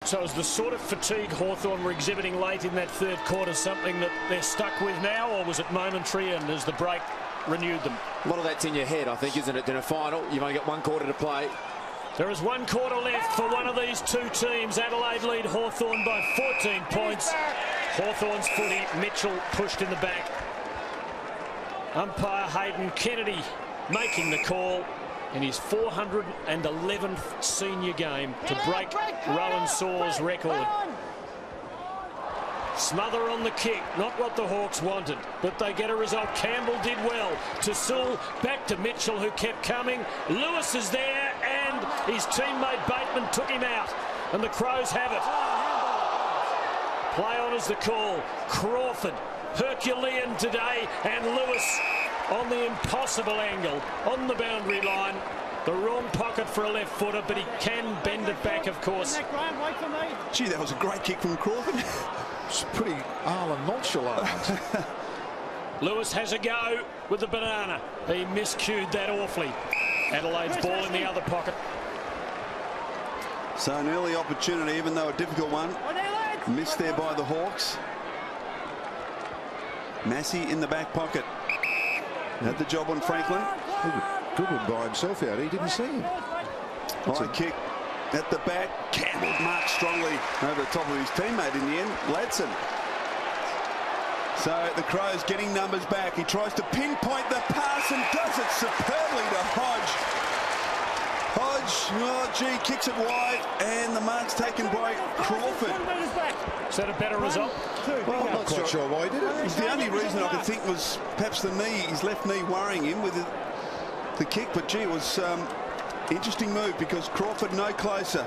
So is the sort of fatigue Hawthorn were exhibiting late in that third quarter something that they're stuck with now, or was it momentary and as the break renewed them? A lot of that's in your head, I think, isn't it? In a final, you've only got 1 quarter to play. There is 1 quarter left for one of these two teams. Adelaide lead Hawthorn by 14 points. Hawthorn's footy, Mitchell pushed in the back. Umpire Hayden Kennedy making the call in his 411th senior game to break Rowan Saw's record. Smother on the kick, not what the Hawks wanted, but they get a result. Campbell did well. To Sewell, back to Mitchell, who kept coming. Lewis is there, and his teammate Bateman took him out, and the Crows have it. Play on is the call. Crawford, Herculean today, and Lewis on the impossible angle, on the boundary line. The wrong pocket for a left footer, but he can bend it back, of course. Gee, that was a great kick from Crawford. It's pretty nonchalant. Lewis has a go with the banana. He miscued that awfully. Adelaide's ball in the other pocket. So an early opportunity, even though a difficult one. Missed there by the Hawks. Massey in the back pocket. Had the job on Franklin. Goodwin by himself out. He didn't see him. High kick at the back. Campbell marked strongly over the top of his teammate in the end, Ladson. So the Crows getting numbers back. He tries to pinpoint the pass and does it superbly to Hodge. Oh gee, kicks it wide, and the mark's taken by Crawford. Is that a better result? Well, I'm not quite sure why he did it. The only reason I could think was perhaps the knee, his left knee worrying him with the kick, but gee, it was interesting move because Crawford no closer.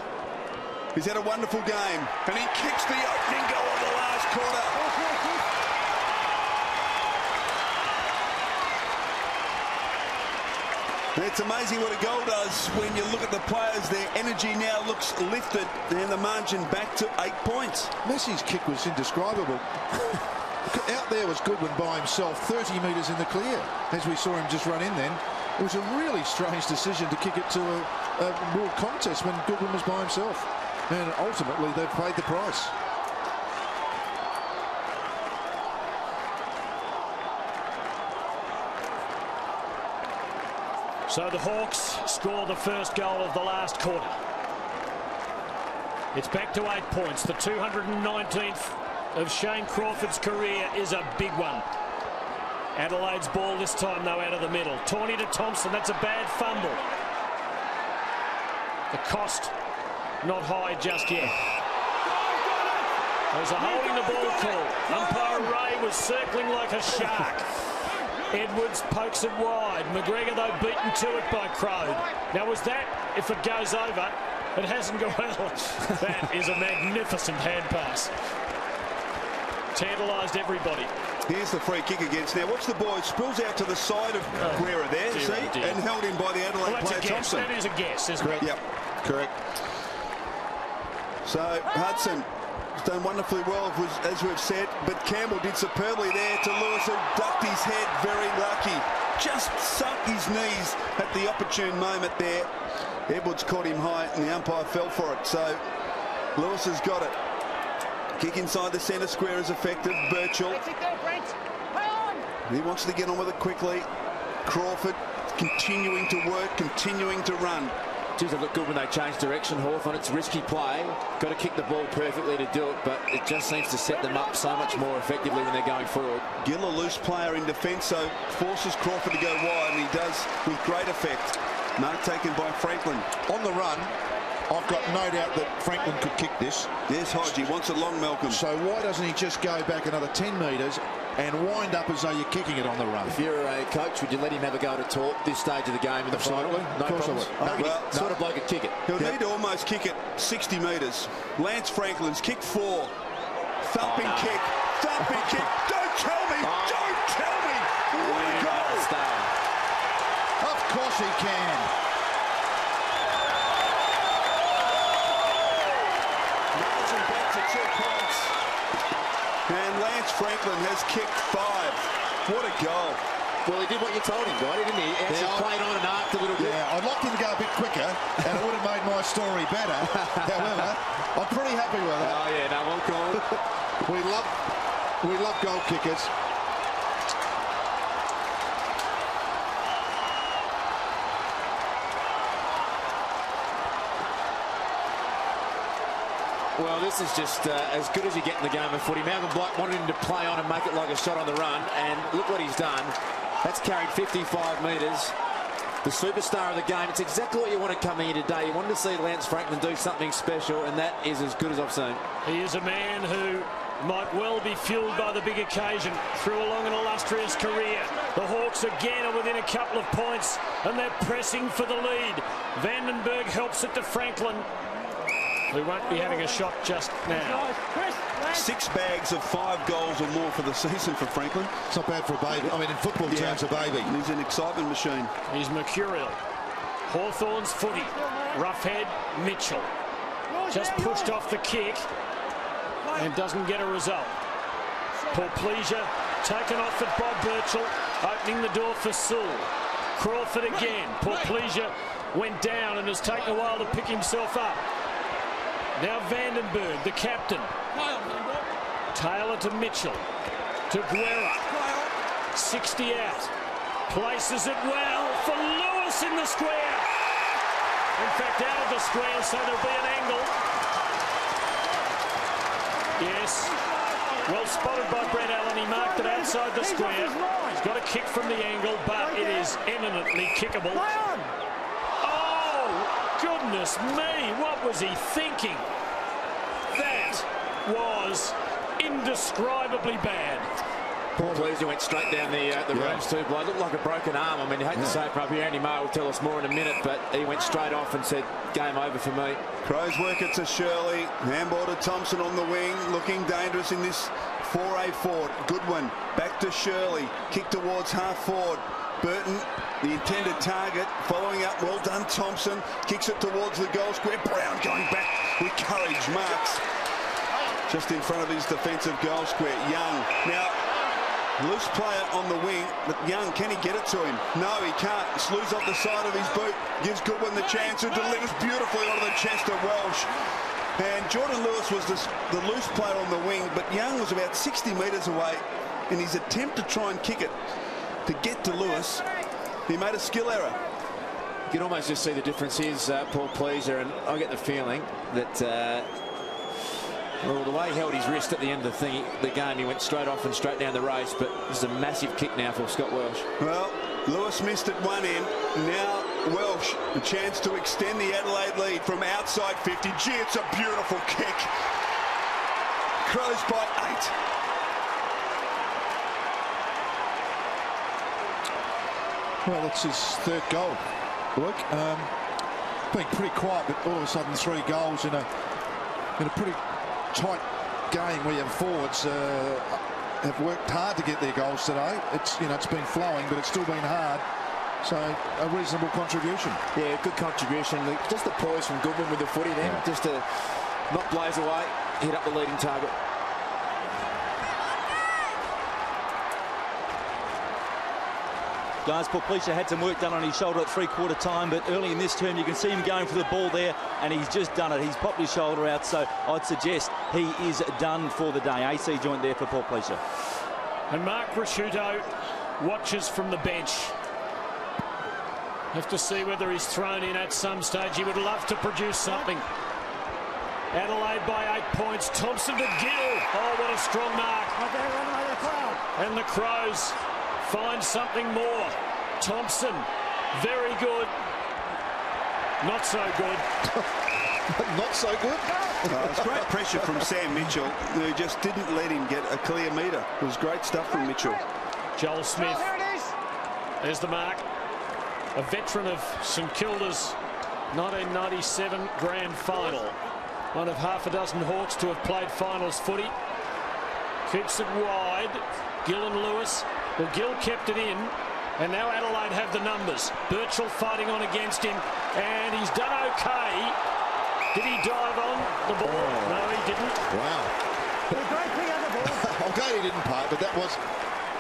He's had a wonderful game, and he kicks the opening goal of the last quarter. It's amazing what a goal does when you look at the players. Their energy now looks lifted, and the margin back to 8 points. Messi's kick was indescribable. Out there was Goodwin by himself, 30 metres in the clear, as we saw him just run in then. It was a really strange decision to kick it to a real contest when Goodwin was by himself. And ultimately, they've paid the price. So the Hawks score the first goal of the last quarter. It's back to 8 points. The 219th of Shane Crawford's career is a big one. Adelaide's ball this time, though, out of the middle. Tawney to Thompson. That's a bad fumble. The cost not high just yet. There's a holding the ball call. Umpire Ray was circling like a shark. Edwards pokes it wide. McGregor, though, beaten to it by Crow. Now, was that, if it goes over, it hasn't gone well. That is a magnificent hand pass. Tantalised everybody. Here's the free kick against. Now, watch the ball. It spills out to the side of Guerra there, see? And held in by the Adelaide player, Thompson. That is a guess, isn't it? Yep, correct. So, Hudson has done wonderfully well, as we've said, but Campbell did superbly there to Lewis, who ducked his head, very lucky. Just sunk his knees at the opportune moment there. Edwards caught him high, and the umpire fell for it. So, Lewis has got it. Kick inside the centre square is effective. Birchall. He wants to get on with it quickly. Crawford continuing to work, continuing to run. Geez, they look good when they change direction, Hawthorn. It's risky play. Got to kick the ball perfectly to do it, but it just seems to set them up so much more effectively when they're going forward. Gill, a loose player in defence, so forces Crawford to go wide, and he does with great effect. Mark taken by Franklin. On the run, I've got no doubt that Franklin could kick this. There's Hodge. He wants it long, Malcolm. So why doesn't he just go back another 10 metres and wind up as though you're kicking it on the run? If you're a coach, would you let him have a go to talk this stage of the game in the final? No problems. Well, sort of bloke could kick it. He'll need to almost kick it 60 metres. Lance Franklin's kick 4. Thumping kick. Thumping kick. Don't tell me. Don't tell me. What a goal. Of course he can. Margin back to 2 points. And Lance Franklin has kicked 5. What a goal. Well, he did what you told him, guy, didn't he? He actually played on and arced a little bit. Yeah, I'd like him to go a bit quicker, and it would have made my story better. However, I'm pretty happy with that. Oh, yeah, no, well called. We love goal kickers. Well, this is just as good as you get in the game of footy. Malcolm Blight wanted him to play on and make it like a shot on the run, and look what he's done. That's carried 55 metres. The superstar of the game. It's exactly what you wanted coming here today. You wanted to see Lance Franklin do something special, and that is as good as I've seen. He is a man who might well be fueled by the big occasion through along an illustrious career. The Hawks again are within a couple of points, and they're pressing for the lead. Vandenberg helps it to Franklin, who won't be having a shot just now. 6 bags of 5 goals or more for the season for Franklin. It's not bad for a baby. I mean, in football terms, a baby. He's an excitement machine. He's mercurial. Hawthorn's footy. Roughhead Mitchell. Just pushed off the kick and doesn't get a result. Portpleasure taken off it by Birchall, opening the door for Sewell. Crawford again. Portpleasure went down and has taken a while to pick himself up. Now Vandenberg, the captain. Taylor to Mitchell. To Guerra. 60 out. Places it well for Lewis in the square. In fact, out of the square, so there'll be an angle. Yes. Well spotted by Brett Allen. He marked it outside the square. He's got a kick from the angle, but it is eminently kickable. Goodness me, what was he thinking? That was indescribably bad. Portpleasure went straight down the rooms too, Blood. Looked like a broken arm. I mean, you hate to say it, probably Andy Maher will tell us more in a minute, but he went straight off and said, game over for me. Crows work it to Shirley. Handball to Thompson on the wing, looking dangerous in this 4A forward. Goodwin back to Shirley. Kick towards half forward. Burton, the intended target, following up. Well done, Thompson. Kicks it towards the goal square. Brown going back with courage. Marks just in front of his defensive goal square. Young. Now, loose player on the wing, but Young, can he get it to him? No, he can't. Slews off the side of his boot. Gives Goodwin the chance, who delivers beautifully onto the chest of Welsh. And Jordan Lewis was the loose player on the wing, but Young was about 60 metres away in his attempt to try and kick it to get to Lewis. He made a skill error. You can almost just see the difference. Here's Portpleasure, and I get the feeling that well, the way he held his wrist at the end of the game, he went straight off and straight down the race, but this is a massive kick now for Scott Welsh. Well, Lewis missed at one end. Now Welsh, a chance to extend the Adelaide lead from outside 50. Gee, it's a beautiful kick. Crows by 8. Well, it's his 3rd goal. Look, being pretty quiet, but all of a sudden 3 goals in a pretty tight game where your forwards have worked hard to get their goals today. It's been flowing, but it's still been hard. So a reasonable contribution. Yeah, good contribution. Just the poise from Goodwin with the footy then, just to not blaze away, hit up the leading target. Guys, Portpleasure had some work done on his shoulder at 3/4 time, but early in this term you can see him going for the ball there, and he's just done it. He's popped his shoulder out, so I'd suggest he is done for the day. AC joint there for Portpleasure. And Mark Prosciutto watches from the bench. Have to see whether he's thrown in at some stage. He would love to produce something. Adelaide by 8 points. Thompson to Gill. Oh, what a strong mark. And the Crows find something more. Thompson, very good. Not so good. Not so good. It's great pressure from Sam Mitchell, who just didn't let him get a clear metre. It was great stuff from Mitchell. Joel Smith. There's the mark. A veteran of St Kilda's 1997 grand final. One of half a dozen Hawks to have played finals footy. Keeps it wide. Gill and Lewis. Well, Gill kept it in, and now Adelaide have the numbers. Birchall fighting on against him, and he's done okay. Did he dive on the ball? No, he didn't. Wow. I'm glad he didn't part, but that was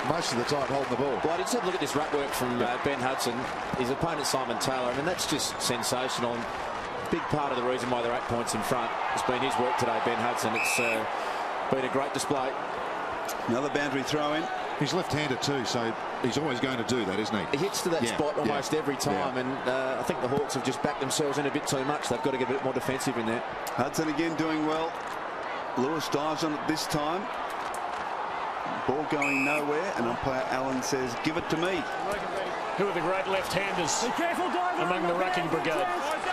most of the time holding the ball. Well, I just have a look at this ruck work from Ben Hudson. His opponent, Simon Taylor. I mean, that's just sensational. And big part of the reason why they're 8 points in front has been his work today, Ben Hudson. It's been a great display. Another boundary throw in. He's left-handed too, so he's always going to do that, isn't he? He hits to that spot almost every time, and I think the Hawks have just backed themselves in a bit too much. They've got to get a bit more defensive in there. Hudson again doing well. Lewis dives on it this time. Ball going nowhere, and umpire Allen says, give it to me. Who are the great left-handers among the rucking brigade?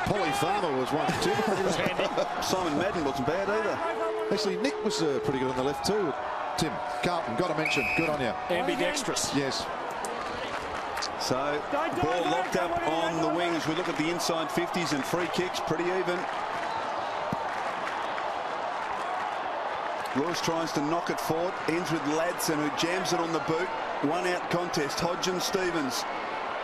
Polly Farmer was one too. Simon Madden wasn't bad either. Actually, Nick was pretty good on the left too. Tim Carlton, got to mention, good on you. Ambidextrous. Yes. So, ball locked up on the wing as we look at the inside 50s and free kicks, pretty even. Lewis tries to knock it forward, ends with Ladson, who jams it on the boot. One out contest, Hodge and Stevens.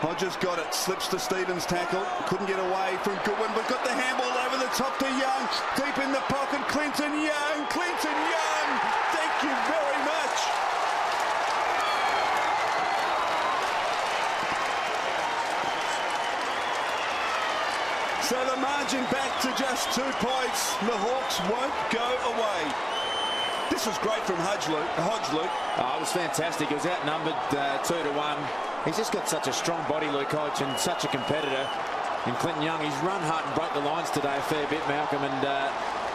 Hodges got it, slips to Stevens' tackle, couldn't get away from Goodwin, but got the handball over the top to Young. Deep in the pocket, Clinton Young. Thank you very much. So the margin back to just 2 points. The Hawks won't go away. This was great from Hodge, Luke. Oh, it was fantastic. He was outnumbered 2-1. He's just got such a strong body, Luke Hodge, and such a competitor. And Clinton Young, he's run hard and broke the lines today a fair bit, Malcolm, and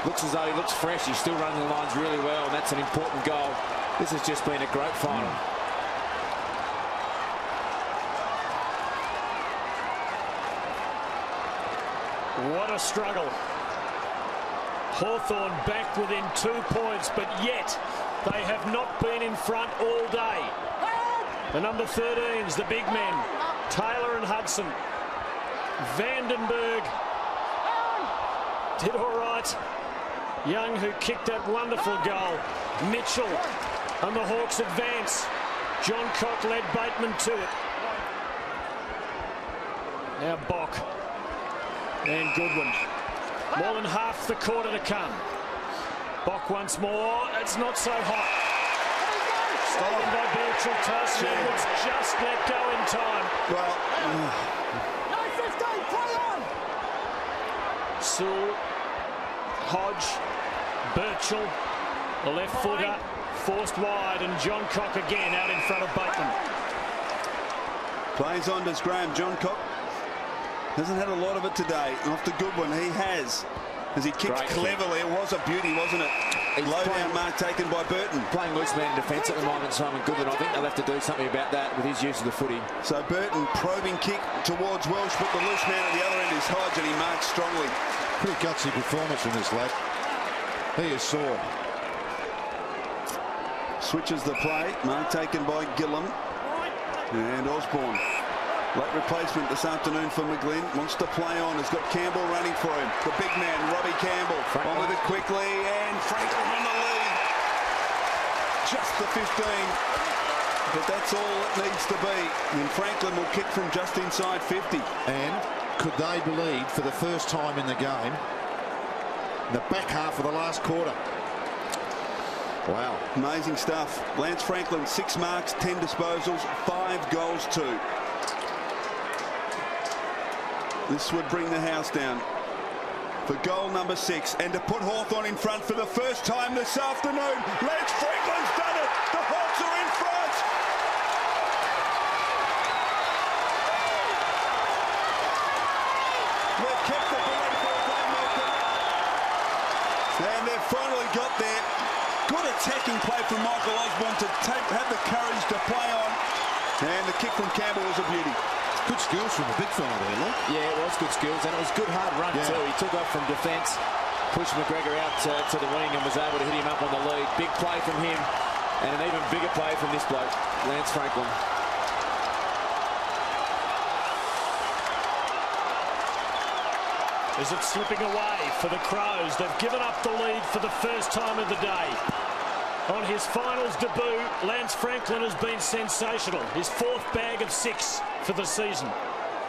looks as though he looks fresh. He's still running the lines really well, and that's an important goal. This has just been a great final. What a struggle. Hawthorn back within 2 points, but yet they have not been in front all day. The number 13s, the big men, Taylor and Hudson. Vandenberg did all right. Young, who kicked that wonderful goal. Mitchell and the Hawks advance. John Cock led Bateman to it. Now Bock and Goodwin. More than half the quarter to come. Bock once more. It's not so hot. Stolen by Birchall. Tyson Edwards just let go in time. Well, 9:15, play on. Sewell, Hodge, Birchall, the left footer, forced wide, and John Cock again out in front of Bateman. plays on to Graham. John Cock hasn't had a lot of it today. Off to Goodwin, he has. As he kicks cleverly, it was a beauty, wasn't it? Low down mark taken by Burton. Playing loose man in defence at the moment, Simon Goodwin. I think they'll have to do something about that with his use of the footy. So Burton probing kick towards Welsh, but the loose man at the other end is Hodge, and he marks strongly. Pretty gutsy performance from this lad. He is sore. Switches the play. Mark taken by Gillam. And Osborne. Late replacement this afternoon for McGlynn. Wants to play on. Has got Campbell running for him. The big man, Robbie Campbell. On with it quickly. And Franklin on the lead. Just the 15. But that's all it needs to be. And Franklin will kick from just inside 50. And could they believe for the first time in the game, the back half of the last quarter? Wow. Amazing stuff. Lance Franklin, 6 marks, 10 disposals, 5 goals too. This would bring the house down for goal number 6. And to put Hawthorn in front for the first time this afternoon. Lance Franklin's done it. The Hawks are in front. They've kept the belief all day, Malcolm. And they've finally got there. Good attacking play from Michael Osborne to have the courage to play on. And the kick from Campbell was a beauty. Good skills from the big fella there, look. Yeah, it was good skills, and it was good hard run too. He took off from defence, pushed McGregor out to the wing and was able to hit him up on the lead. Big play from him, and an even bigger play from this bloke, Lance Franklin. Is it slipping away for the Crows? They've given up the lead for the first time of the day. On his finals debut, Lance Franklin has been sensational. His 4th bag of 6 for the season.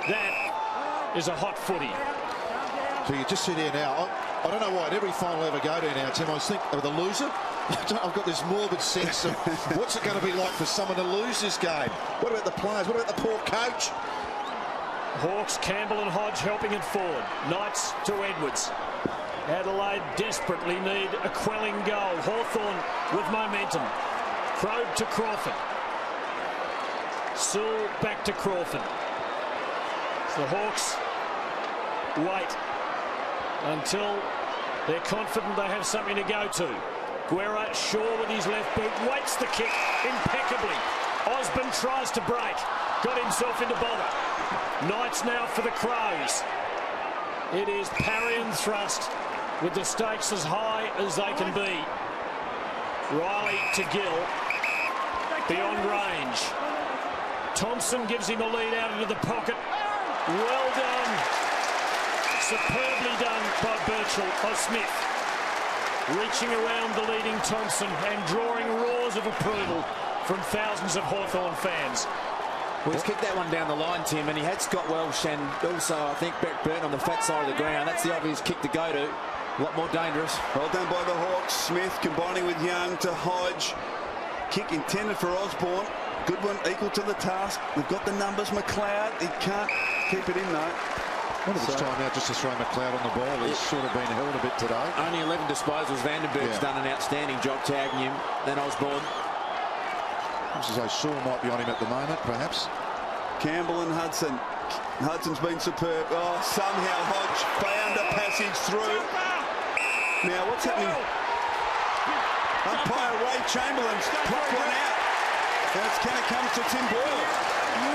That is a hot footy. So you just sit here now. I don't know why at every final I ever go to now, Tim, I think of the loser. I've got this morbid sense of what's it going to be like for someone to lose this game. What about the players? What about the poor coach? Hawks, Campbell and Hodge helping it forward. Knights to Edwards. Adelaide desperately need a quelling goal. Hawthorn with momentum. Crowe to Crawford. Sewell back to Crawford. So the Hawks wait until they're confident they have something to go to. Guerra, Shaw with his left boot, waits the kick impeccably. Osborne tries to break, got himself into bother. Knights now for the Crows. It is parry and thrust with the stakes as high as they can be. Riley to Gill, beyond range. Thompson gives him a lead out into the pocket. Well done. Superbly done by Smith. Reaching around the leading Thompson and drawing roars of approval from thousands of Hawthorn fans. Well, he's kicked that one down the line, Tim, and he had Scott Welsh and also, I think, Brett Burton on the flat side of the ground. That's the obvious kick to go to. A lot more dangerous. Well done by the Hawks. Smith combining with Young to Hodge. Kick intended for Osborne. Good one, equal to the task. They've got the numbers. McLeod, he can't keep it in, though. One of it's time now just to throw McLeod on the ball. He's sort of been held a bit today. Only 11 disposals. Vandenberg's done an outstanding job tagging him. Then Osborne. Looks as though Shaw might be on him at the moment, perhaps. Campbell and Hudson. Hudson's been superb. Oh, somehow Hodge found a passage through. Now, what's happening? Umpire Ray Chamberlain's plucked one out. That's kind of comes to Tim Boyle.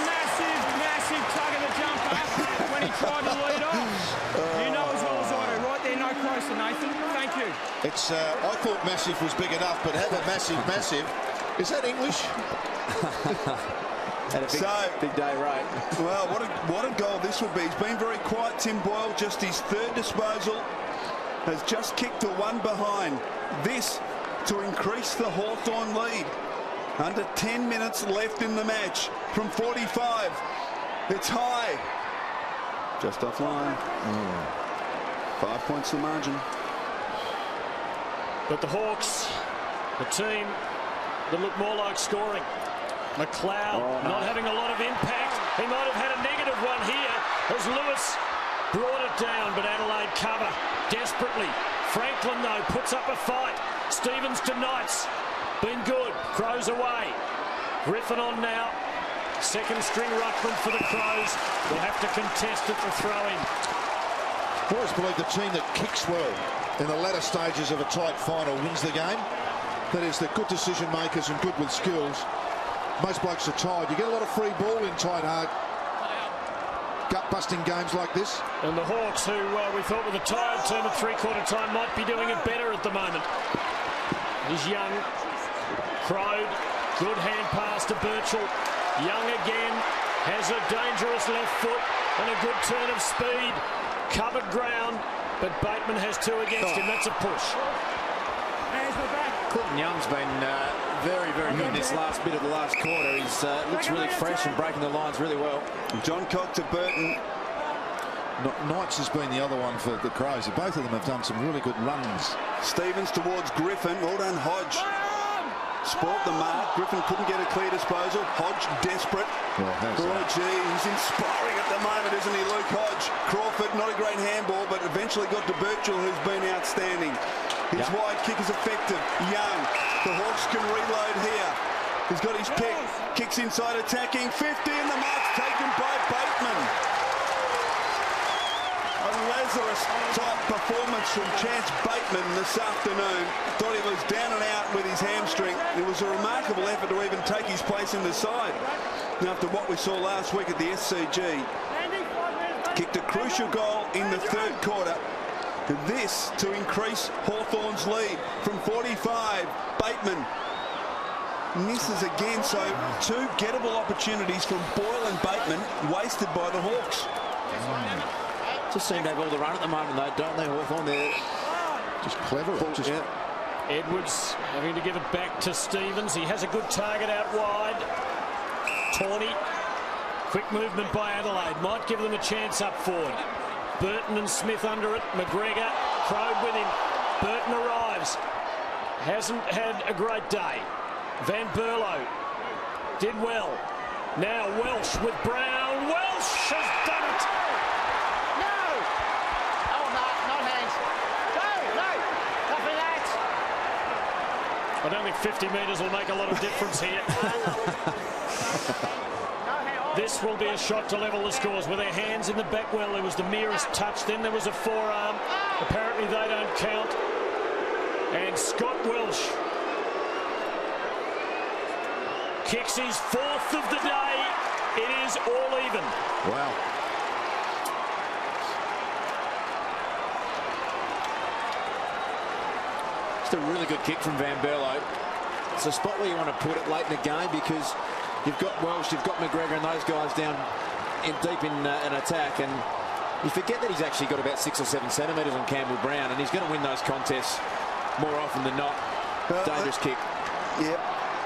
Massive tug of the jumper when he tried to lead off. You know as well as I do. Right there, no closer, Nathan. Thank you. It's. I thought massive was big enough, but have a massive. Is that English? Had a big day, Ray. Well, what a goal this would be. He's been very quiet, Tim Boyle. Just his third disposal. Has just kicked to one behind. This to increase the Hawthorn lead. Under 10 minutes left in the match from 45. It's high. Just offline. 5 points the margin. But the Hawks, the team that look more like scoring. McLeod not having a lot of impact. He might have had a negative one here as Lewis brought it down, but Adelaide cover desperately. Franklin, though, puts up a fight. Stevens to Knights. Been good. Crows away. Griffin on now. Second string ruckman for the Crows. Will have to contest at the throw-in. I always believe the team that kicks well in the latter stages of a tight final wins the game. That is, they're good decision makers and good with skills. Most blokes are tired. You get a lot of free ball in tight, hard, gut-busting games like this. And the Hawks, who we thought were the tired team at three-quarter time, might be doing it better at the moment. He's Young. Crowe, good hand pass to Birchall. Young again has a dangerous left foot and a good turn of speed. Covered ground, but Bateman has two against him. That's a push. Quinton Young's been very, very good in this last bit of the last quarter. He's looks really fresh and breaking the lines really well. John Cock to Burton. Knights has been the other one for the Crows. Both of them have done some really good runs. Stevens towards Griffin. Well done, Hodge. Sport the mark. Griffin couldn't get a clear disposal. Hodge desperate. Oh, gee, he's inspiring at the moment, isn't he, Luke Hodge? Crawford, not a great handball, but eventually got to Birchall, who's been outstanding. His wide kick is effective. Young. The Hawks can reload here. He's got his pick. Kicks inside, attacking. 50, and the mark's taken by Bateman. A Lazarus-type performance from Chance Bateman this afternoon. Thought he was down and out with his hamstring. It was a remarkable effort to even take his place in the side. After what we saw last week at the SCG. Kicked a crucial goal in the third quarter. This to increase Hawthorn's lead from 45. Bateman misses again, so two gettable opportunities from Boyle and Bateman wasted by the Hawks. Just seem to have all the run at the moment, though, don't they, Hawthorn? They're just clever. Edwards having to give it back to Stevens. He has a good target out wide. Tawney. Quick movement by Adelaide. Might give them a chance up forward. Burton and Smith under it. McGregor Crowd with him. Burton arrives. Hasn't had a great day. Van Berlo did well. Now Welsh with Brown. Welsh has done it. No! Oh, Mark, not hands. No, nothing that. I don't think 50 metres will make a lot of difference here. This will be a shot to level the scores with their hands in the back. Well, there was the merest touch. Then there was a forearm. Apparently they don't count. And Scott Welsh kicks his 4th of the day. It is all even. Wow. Just a really good kick from Van Berlo. It's a spot where you want to put it late in the game because you've got Welsh, you've got McGregor and those guys down deep in an attack, and you forget that he's actually got about 6 or 7 centimetres on Campbell Brown, and he's going to win those contests more often than not. Dangerous kick. Yep.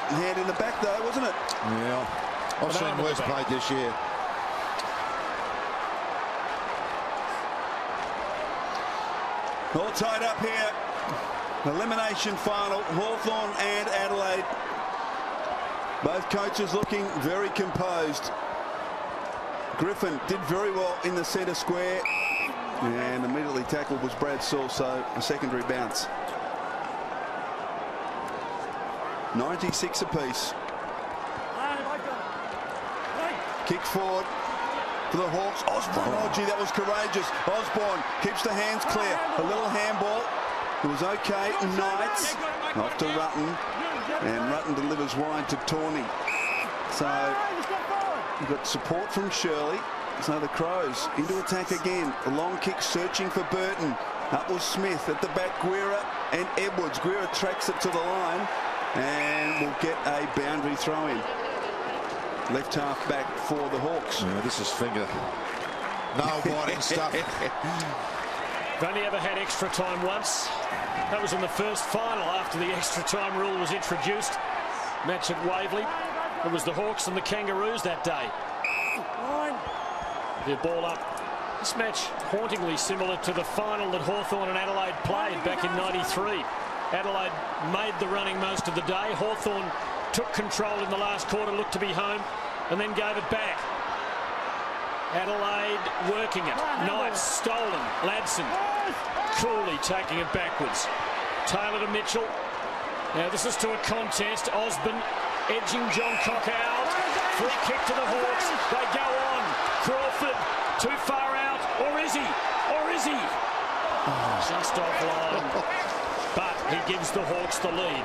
Hand in the back though, wasn't it? Yeah. I've seen worse played this year. All tied up here. Elimination final, Hawthorn and Adelaide. Both coaches looking very composed. Griffin did very well in the centre square, and immediately tackled was Brad Saul, so a secondary bounce. 96 apiece. Kick forward for the Hawks. Osborne, oh gee, that was courageous. Osborne keeps the hands clear. A little handball. It was okay. Knights off to Rutten, and Rutten delivers wide to Tawney. So you've got support from Shirley. So the Crows into attack again. A long kick searching for Burton. Up was Smith at the back. Guerra and Edwards. Guerra tracks it to the line and will get a boundary throw in. Left half back for the Hawks. Yeah, this is finger nail biting stuff. They've only ever had extra time once. That was in the first final after the extra time rule was introduced. Match at Waverley. It was the Hawks and the Kangaroos that day. The ball up. This match hauntingly similar to the final that Hawthorn and Adelaide played back in '93. Adelaide made the running most of the day. Hawthorn took control in the last quarter, looked to be home, and then gave it back. Adelaide working it. Knights stolen. Ladson. Cooley taking it backwards. Taylor to Mitchell. Now this is to a contest. Osborne edging John Cock out. Free kick to the Hawks. They go on. Crawford too far out. Or is he? Or is he? Just offline. But he gives the Hawks the lead.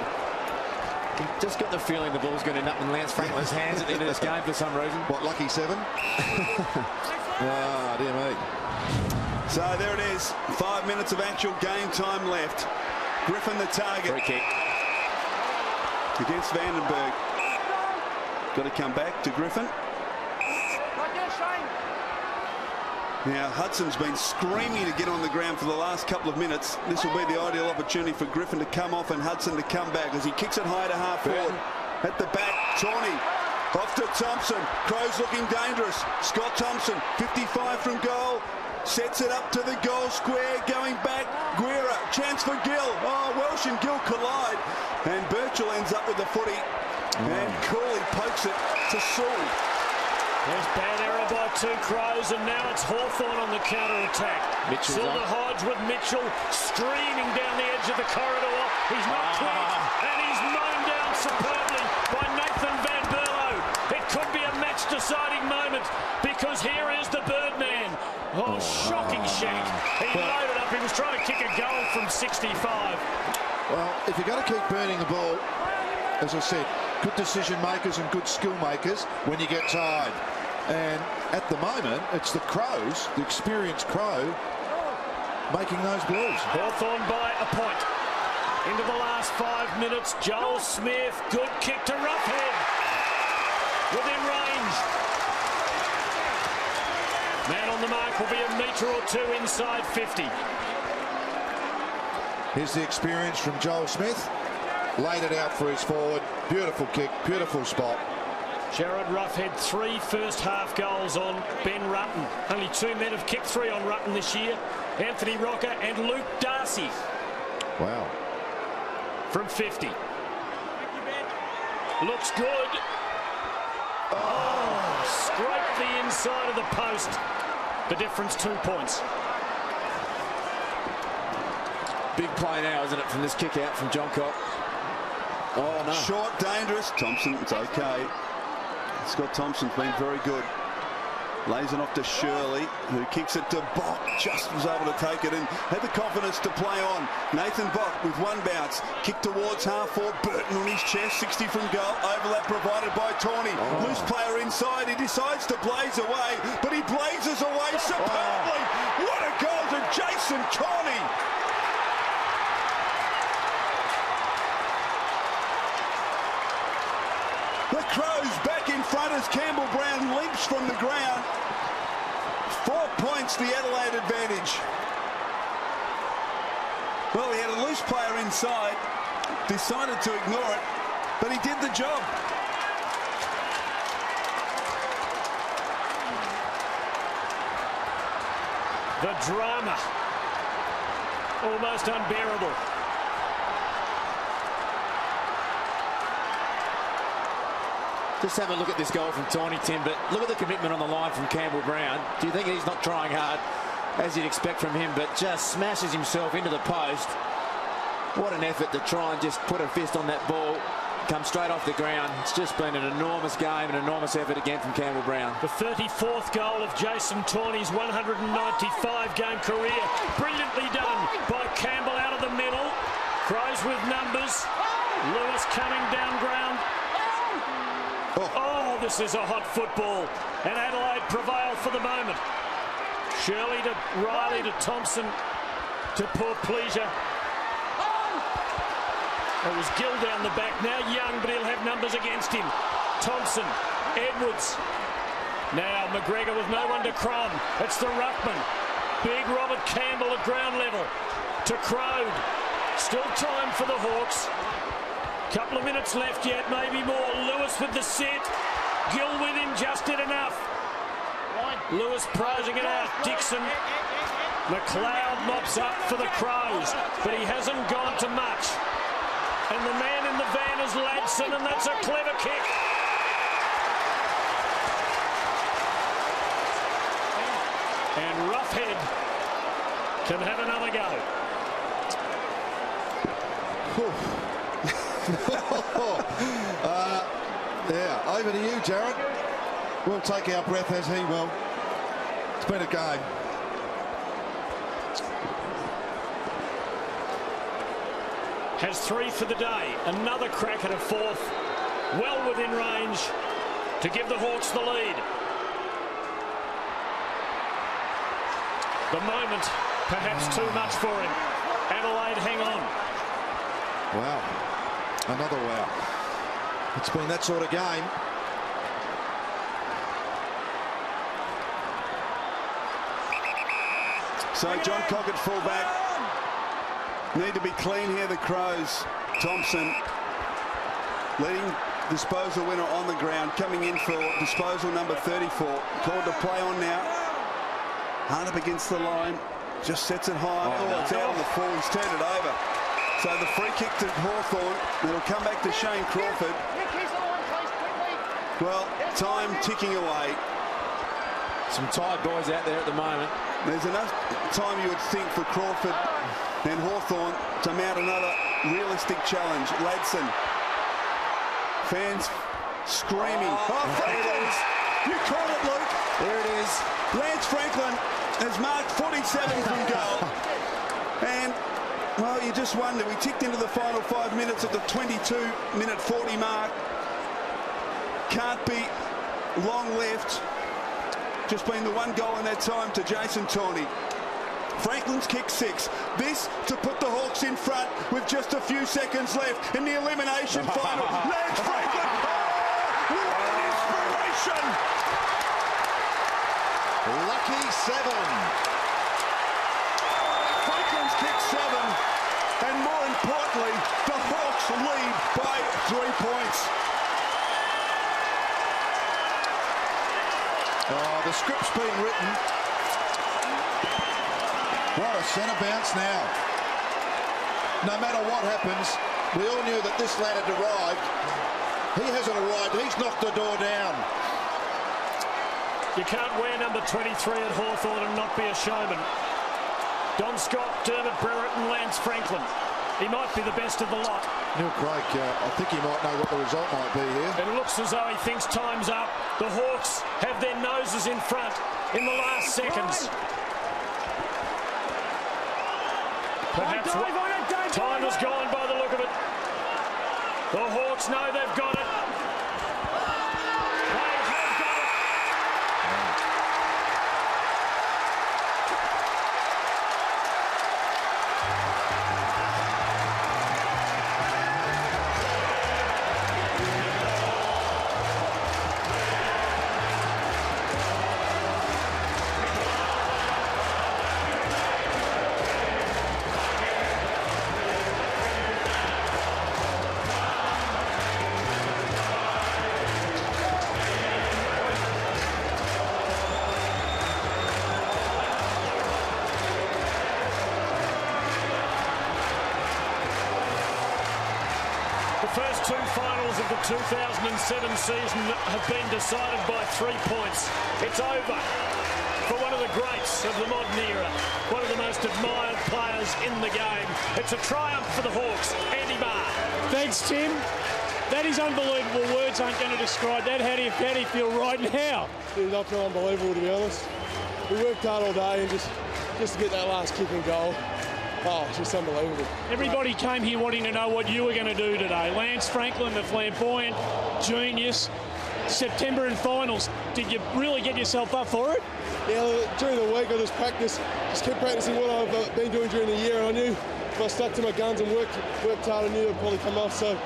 Just got the feeling the ball's going to end up in Lance Franklin's hands at the end of this game for some reason. What, lucky 7? Ah, dear me. So there it is. 5 minutes of actual game time left. Griffin the target. Free kick. Against Vandenberg. Got to come back to Griffin. Now Hudson's been screaming to get on the ground for the last couple of minutes. This will be the ideal opportunity for Griffin to come off and Hudson to come back as he kicks it high to half forward. At the back, Tawney off to Thompson. Crows looking dangerous. Scott Thompson, 55 from goal. Sets it up to the goal square. Going back, Guerra. Chance for Gill. Oh, Welsh and Gill collide. And Birchall ends up with the footy. And Cooley pokes it to Sewell. There's bad error by 2 Crows, and now it's Hawthorn on the counter-attack. Silver Hodge with Mitchell streaming down the edge of the corridor. He's not quick, and he's mown down superbly by Nathan Van Berlo. It could be a match-deciding moment, because here is the Birdman. Oh, shocking shank. He loaded up. He was trying to kick a goal from 65. Well, if you're going to keep burning the ball, as I said, good decision makers and good skill makers when you get tired. And at the moment, it's the Crows, the experienced Crow, making those blows. Hawthorn by a point. Into the last 5 minutes, Joel Smith, good kick to Roughhead. Within range. Man on the mark will be a metre or 2 inside 50. Here's the experience from Joel Smith. Laid it out for his forward. Beautiful kick, beautiful spot. Jared Roughhead, 3 first half goals on Ben Rutten. Only 2 men have kicked 3 on Rutten this year. Anthony Rocker and Luke Darcy. Wow. From 50. Looks good. Oh, scraped the inside of the post. The difference 2 points. Big play now, isn't it, from this kick out from Johncock? Oh, no. Short, dangerous. Thompson, it's okay. Scott Thompson's been very good. Lays it off to Shirley, who kicks it to Bock. Just was able to take it and had the confidence to play on. Nathan Bock with one bounce. Kick towards half-forward. Burton on his chest. 60 from goal. Overlap provided by Tawney. Loose player inside. He decides to blaze away, but he blazes away superbly. What a goal to Jason Tawney. The Crows back in front as Campbell Brown leaps from the ground. 4 points, the Adelaide advantage. Well, he had a loose player inside, decided to ignore it, but he did the job. The drama, almost unbearable. Just have a look at this goal from Tawney, Tim, but look at the commitment on the line from Campbell Brown. Do you think he's not trying hard, as you'd expect from him, but just smashes himself into the post? What an effort to try and just put a fist on that ball, come straight off the ground. It's just been an enormous game, an enormous effort again from Campbell Brown. The 34th goal of Jason Tawney's 195-game career. Brilliantly done by Campbell out of the middle. Crows with numbers. Lewis coming down ground. Oh, this is a hot football. And Adelaide prevail for the moment. Shirley to Riley to Thompson to poor Pleasure. It was Gill down the back. Now Young, but he'll have numbers against him. Thompson, Edwards. Now McGregor with no one to Crum. It's the ruckman. Big Robert Campbell at ground level. To Crode. Still time for the Hawks. Couple of minutes left yet, maybe more. Lewis with the set. Gill with him, just did enough. Lewis prosing it out. Dixon. McLeod mops up for the Crows, but he hasn't gone to much. And the man in the van is Ladson, and that's a clever kick. And Roughhead can have another go. Yeah, over to you, Jared. We'll take our breath as he will. It's been a game. Has 3 for the day. Another crack at a fourth. Well within range to give the Hawks the lead. The moment, perhaps too much for him. Adelaide hang on. Wow. Another wow. It's been that sort of game. So John Cockett full back. Need to be clean here, the Crows. Thompson leading disposal winner on the ground, coming in for disposal number 34. Called to play on now. Hard up against the line. Just sets it high. Oh, it's out on the full. He's turned it over. So the free kick to Hawthorn. It'll come back to Shane Crawford. Well, time ticking away. Some tired boys out there at the moment. There's enough time, you would think, for Crawford and Hawthorn to mount another realistic challenge. Ladson. Fans screaming. Oh, Franklin! You call it, Luke. There it is. Lance Franklin has marked 47 from goal. And, well, you just wonder. We ticked into the final 5 minutes at the 22-minute 40 mark. Can't be long left. Just been the one goal in that time to Jason Tawney. Franklin's kick 6. This to put the Hawks in front with just a few seconds left in the elimination final. Lance Franklin. Oh, what an inspiration. Lucky 7. Franklin's kick 7. And more importantly, the Hawks lead by 3 points. Oh, the script's been written. What a centre bounce now. No matter what happens, we all knew that this lad had arrived. He hasn't arrived. He's knocked the door down. You can't wear number 23 at Hawthorn and not be a showman. Don Scott, Dermott Brereton and Lance Franklin. He might be the best of the lot. Neil Craig, I think he might know what the result might be here. It looks as though he thinks time's up. The Hawks have their noses in front in the last seconds. Perhaps time has gone by the look of it. The Hawks know they've got it. They have got it. The first two finals of the 2007 season have been decided by 3 points. It's over for one of the greats of the modern era, one of the most admired players in the game. It's a triumph for the Hawks. Andy Barr. Thanks, Tim. That is unbelievable. Words aren't going to describe that. How do you feel right now? It was absolutely unbelievable, to be honest. We worked hard all day and just to get that last kick and goal. Oh, it's just unbelievable. Everybody came here wanting to know what you were going to do today. Lance Franklin, the flamboyant genius. September and finals. Did you really get yourself up for it? Yeah, during the week I just kept practicing what I've been doing during the year, and I knew if I stuck to my guns and worked hard, I knew it would probably come off. So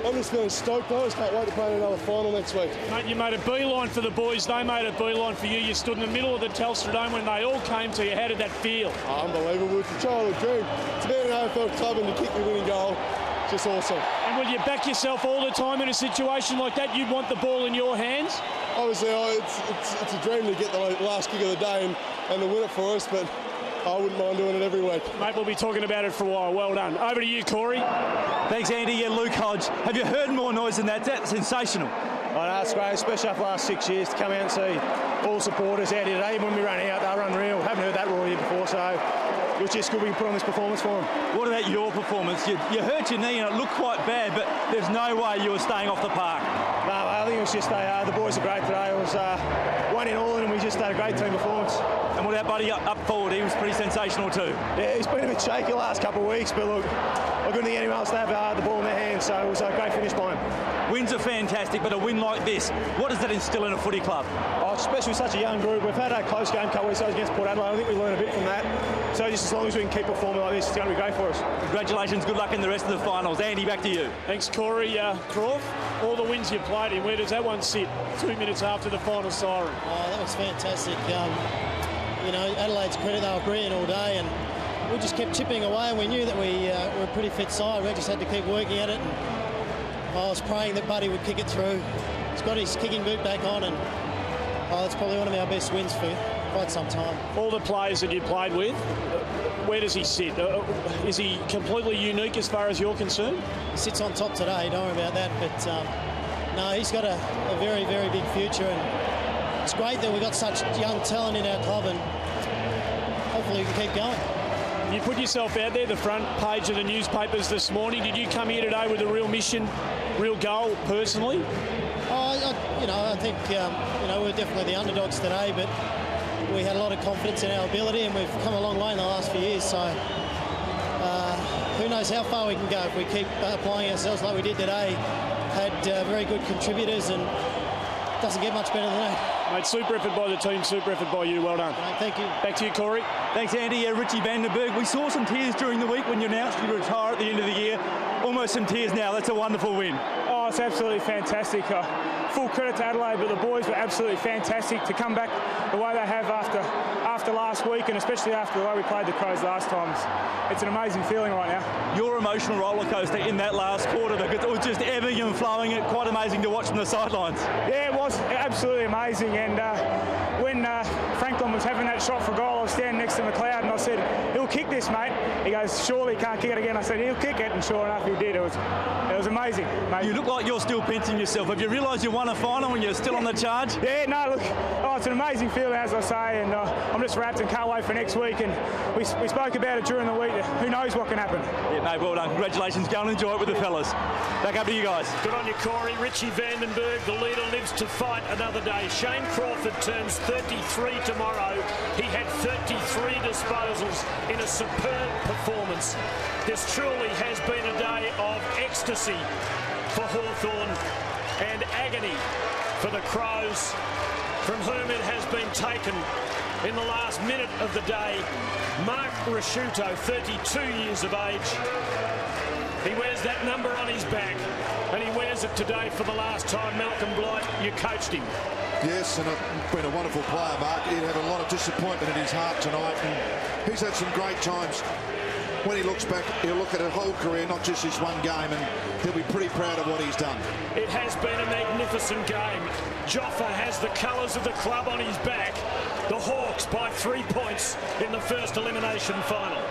I'm just feeling stoked. I just can't wait to play in another final next week. Mate, you made a beeline for the boys. They made a beeline for you. You stood in the middle of the Telstra Dome when they all came to you. How did that feel? Oh, unbelievable. It's a childhood dream. To be in an AFL club and to kick the winning goal, it's just awesome. And will you back yourself all the time in a situation like that? You'd want the ball in your hands? Obviously, it's a dream to get the last kick of the day and to win it for us, but I wouldn't mind doing it every week. Mate, we'll be talking about it for a while. Well done. Over to you, Corey. Thanks, Andy. Yeah, Luke Hodge. Have you heard more noise than that? That's sensational. I know, it's great, especially after the last 6 years, to come out and see all supporters out here today. Even when we run out, they're unreal. Haven't heard that roar here before, so it was just good we could put on this performance for them. What about your performance? You hurt your knee and it looked quite bad, but there's no way you were staying off the park. No, I think it was just the boys are great today. It was 1 in all, and we just had a great team performance. And what about Buddy up forward? He was pretty sensational too. Yeah, he's been a bit shaky the last couple of weeks, but look, I couldn't think anyone else to have the ball in their hands, so it was a great finish by him. Wins are fantastic, but a win like this, what does that instill in a footy club? Oh, especially with such a young group. We've had a close game a couple of weeks ago against Port Adelaide. I think we learned a bit from that. So just as long as we can keep performing like this, it's going to be great for us. Congratulations, good luck in the rest of the finals. Andy, back to you. Thanks, Corey. Croft, all the wins you played in, where does that one sit 2 minutes after the final siren? Oh, that was fantastic. You know, Adelaide's credit, they were brilliant all day, and we just kept chipping away, and we knew that we were a pretty fit side. We just had to keep working at it, and I was praying that Buddy would kick it through. He's got his kicking boot back on, and it's probably one of our best wins for quite some time. All the players that you played with, where does he sit? Is he completely unique as far as you're concerned? He sits on top today, don't worry about that, but no, he's got a very, very big future, and it's great that we've got such young talent in our club, and hopefully we can keep going. You put yourself out there, the front page of the newspapers this morning. Did you come here today with a real mission, real goal personally? I think we're definitely the underdogs today, but we had a lot of confidence in our ability, and we've come a long way in the last few years. So who knows how far we can go if we keep applying ourselves like we did today. Had very good contributors, and it doesn't get much better than that. Mate, super effort by the team, super effort by you. Well done. Right, thank you. Back to you, Corey. Thanks, Andy. Richie Vandenberg. We saw some tears during the week when you announced you retire at the end of the year. Almost almost some tears now. That's a wonderful win. Oh, it's absolutely fantastic. Full credit to Adelaide, but the boys were absolutely fantastic to come back the way they have after last week, and especially after the way we played the Crows last time. It's an amazing feeling right now. Your emotional roller coaster in that last quarter, because it was just ebbing and flowing. It quite amazing to watch from the sidelines. Yeah, it was absolutely amazing. And when Franklin was having that shot for goal, I was standing next to McLeod and I said, "He'll kick this, mate." He goes, "Surely can't kick it again." I said, "He'll kick it," and sure enough, he did. It was amazing. You look like you're still pinching yourself. Have you realised you won a final when you're still on the charge? Yeah, no, look, it's an amazing feeling, as I say, and I'm just wrapped and can't wait for next week. And we spoke about it during the week. Who knows what can happen? Yeah, mate, well done. Congratulations. Go and enjoy it with the fellas. Back up to you guys. Good on you, Corey. Richie Vandenberg, the leader, lives to fight another day. Shane Crawford turns 33 tomorrow. He had 33 disposals in a superb performance. This truly has been a day of ecstasy for Hawthorn and agony for the Crows, from whom it has been taken in the last minute of the day. Mark Ricciuto, 32 years of age. He wears that number on his back, and he wears it today for the last time. Malcolm Blight, you coached him. Yes, and been a wonderful player, Mark. He had a lot of disappointment in his heart tonight, and he's had some great times. When he looks back, he'll look at a whole career, not just this one game, and he'll be pretty proud of what he's done. It has been a magnificent game. Joffa has the colours of the club on his back. The Hawks by 3 points in the first elimination final.